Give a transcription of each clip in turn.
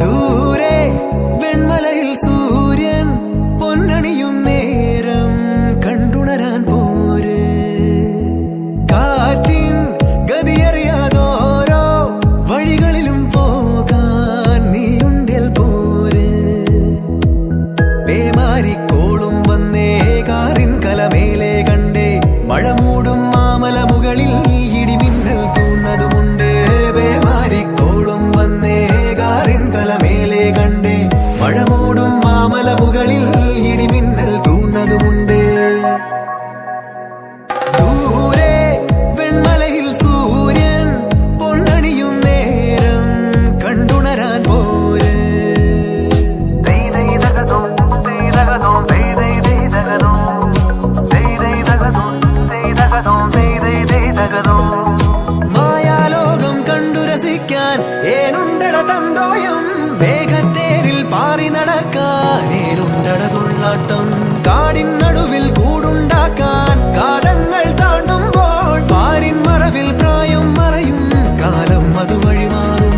ദൂരെ വെൺമലയിൽ സൂര്യൻ പൊന്നണിയും നേരം കണ്ടുണരാൻ പോര്. കാറ്റിൻ ഗതിയറിയാതോരോ വഴികളിലും പോകാൻ നീയുണ്ടേൽ പോര്. പേമാരിക്കോളും വന്നേ കാറിൻ കലമേലെ കണ്ടേ മഴ മൂടും മാമല മുകളിൽ ഇടിമിന്നൽ തൂന്നതുമുണ്ട്. പേമാരിക്കോളും വന്നേ കാറിൻ കലമേലെ കണ്ടേ മഴ മൂടും മാമല മുകളിൽ ഇടിമിന്നൽ തൂന്നതുമുണ്ട്. ദൂരെ വെൺമലയിൽ സൂര്യൻ പൊന്നണിയും നേരം കണ്ടുണരാൻ പോര്. മായാലോകം കണ്ടു രസിക്കാൻ ഏനുണ്ടട തന്തോയം. മേഘത്തേരിൽ പാറി നടക്കാൻ ഏനുണ്ടട തുള്ളാട്ടം. കാടിൻ നടുവിൽ കൂടുണ്ടാക്കാൻ കാലങ്ങൾ താണ്ടുമ്പോൾ പാരിൻ മറവിൽ പ്രായം മറയും കാലം അതുവഴി മാറും.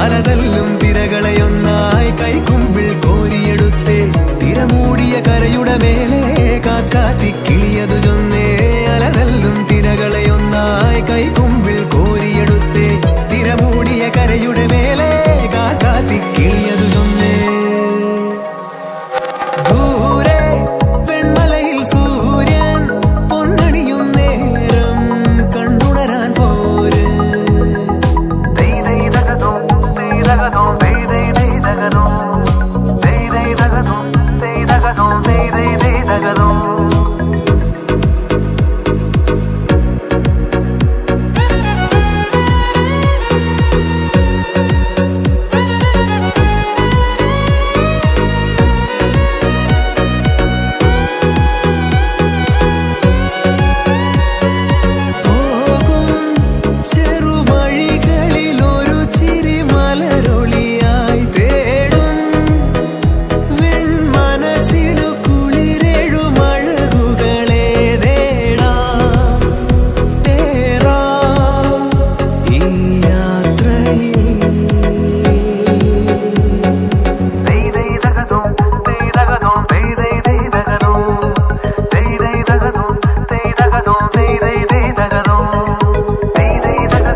അലതല്ലും തിരകളെയൊന്നായി കൈക്കുമ്പിൾ കോരിയെടുത്തേ തിരമൂടിയ കരയുടെ മേലെ കാക്കാത്തി കിളിയതു ചൊന്നേ. അലതല്ലും തിരകളെയൊന്നായി കൈക്കുമ്പിൾ കോരിയെടുത്തേ തിരമൂടിയ കരയുടെ മേലെ കാക്കാത്തി കിളിയതു ചൊന്നേ. ദൂരെ വെൺമലയിൽ സൂര്യൻ പൊന്നണിയും നേരം കണ്ടുണരാൻ പോര്. Hey,